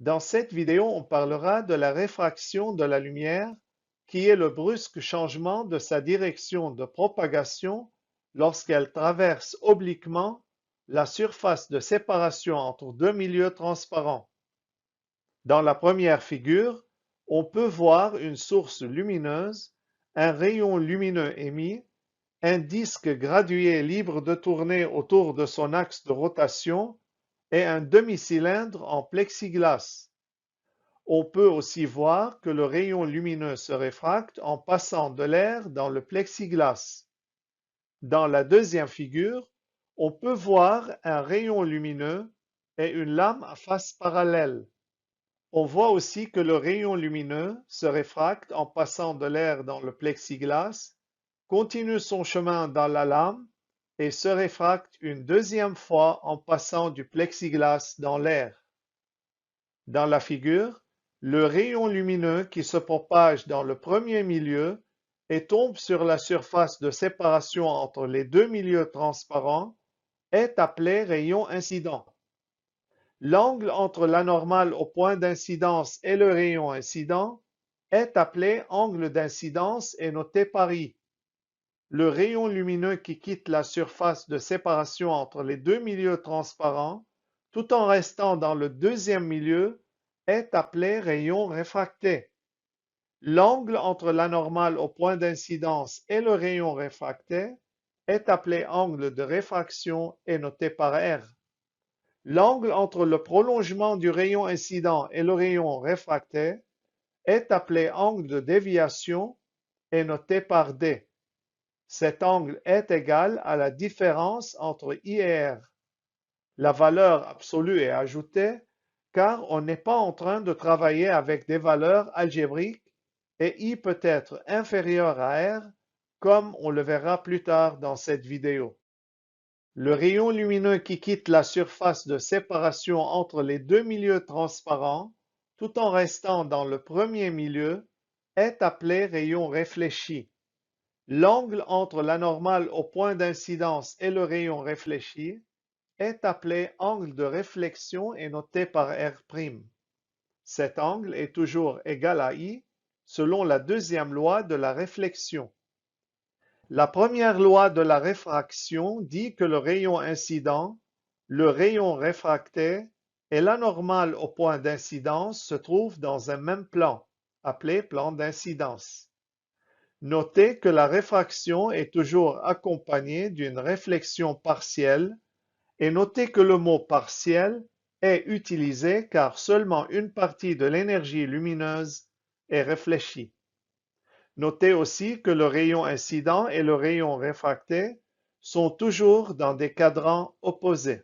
Dans cette vidéo, on parlera de la réfraction de la lumière, qui est le brusque changement de sa direction de propagation lorsqu'elle traverse obliquement la surface de séparation entre deux milieux transparents. Dans la première figure, on peut voir une source lumineuse, un rayon lumineux émis, un disque gradué libre de tourner autour de son axe de rotation et un demi-cylindre en plexiglas. On peut aussi voir que le rayon lumineux se réfracte en passant de l'air dans le plexiglas. Dans la deuxième figure, on peut voir un rayon lumineux et une lame à face parallèle. On voit aussi que le rayon lumineux se réfracte en passant de l'air dans le plexiglas, continue son chemin dans la lame et se réfracte une deuxième fois en passant du plexiglas dans l'air. Dans la figure, le rayon lumineux qui se propage dans le premier milieu et tombe sur la surface de séparation entre les deux milieux transparents est appelé rayon incident. L'angle entre l'anormale au point d'incidence et le rayon incident est appelé angle d'incidence et noté par I. Le rayon lumineux qui quitte la surface de séparation entre les deux milieux transparents, tout en restant dans le deuxième milieu, est appelé rayon réfracté. L'angle entre l'anormale au point d'incidence et le rayon réfracté est appelé angle de réfraction et noté par R. L'angle entre le prolongement du rayon incident et le rayon réfracté est appelé angle de déviation et noté par D. Cet angle est égal à la différence entre I et R. La valeur absolue est ajoutée car on n'est pas en train de travailler avec des valeurs algébriques et I peut être inférieur à R comme on le verra plus tard dans cette vidéo. Le rayon lumineux qui quitte la surface de séparation entre les deux milieux transparents, tout en restant dans le premier milieu, est appelé rayon réfléchi. L'angle entre l'anormale au point d'incidence et le rayon réfléchi est appelé angle de réflexion et noté par R'. Cet angle est toujours égal à I selon la deuxième loi de la réflexion. La première loi de la réfraction dit que le rayon incident, le rayon réfracté et l'anormale au point d'incidence se trouvent dans un même plan, appelé plan d'incidence. Notez que la réfraction est toujours accompagnée d'une réflexion partielle et notez que le mot partiel est utilisé car seulement une partie de l'énergie lumineuse est réfléchie. Notez aussi que le rayon incident et le rayon réfracté sont toujours dans des cadrans opposés.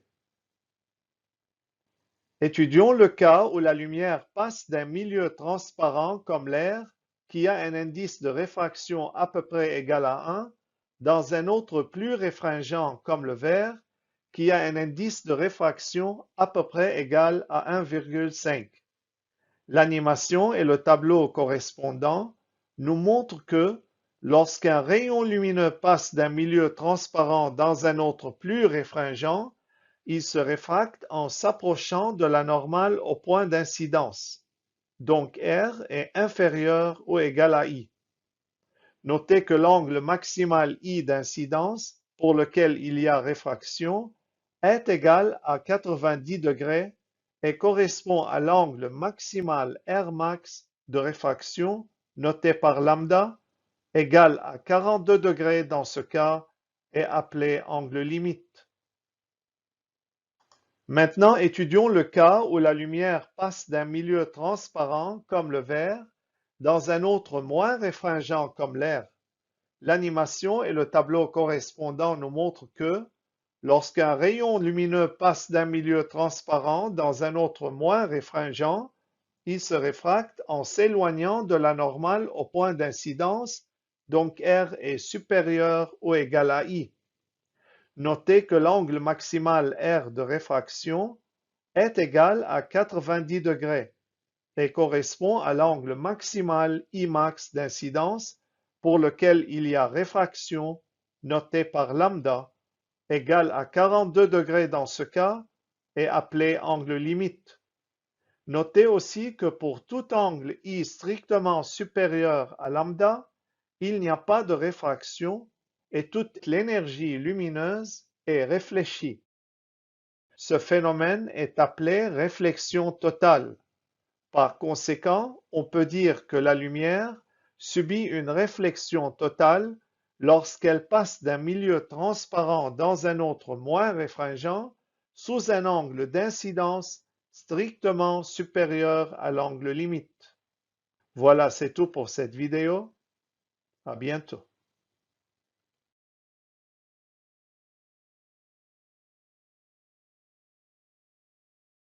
Étudions le cas où la lumière passe d'un milieu transparent comme l'air, qui a un indice de réfraction à peu près égal à 1, dans un autre plus réfringent comme le verre, qui a un indice de réfraction à peu près égal à 1,5. L'animation et le tableau correspondant nous montrent que lorsqu'un rayon lumineux passe d'un milieu transparent dans un autre plus réfringent, il se réfracte en s'approchant de la normale au point d'incidence. Donc R est inférieur ou égal à I. Notez que l'angle maximal I d'incidence, pour lequel il y a réfraction, est égal à 90 degrés et correspond à l'angle maximal Rmax de réfraction, noté par lambda, égal à 42 degrés dans ce cas, et appelé angle limite. Maintenant, étudions le cas où la lumière passe d'un milieu transparent comme le verre dans un autre moins réfringent comme l'air. L'animation et le tableau correspondant nous montrent que lorsqu'un rayon lumineux passe d'un milieu transparent dans un autre moins réfringent, il se réfracte en s'éloignant de la normale au point d'incidence, donc R est supérieur ou égal à I. Notez que l'angle maximal R de réfraction est égal à 90 degrés et correspond à l'angle maximal Imax d'incidence pour lequel il y a réfraction, noté par lambda, égale à 42 degrés dans ce cas, et appelé angle limite. Notez aussi que pour tout angle I strictement supérieur à lambda, il n'y a pas de réfraction et toute l'énergie lumineuse est réfléchie. Ce phénomène est appelé réflexion totale. Par conséquent, on peut dire que la lumière subit une réflexion totale lorsqu'elle passe d'un milieu transparent dans un autre moins réfringent sous un angle d'incidence strictement supérieur à l'angle limite. Voilà, c'est tout pour cette vidéo. À bientôt.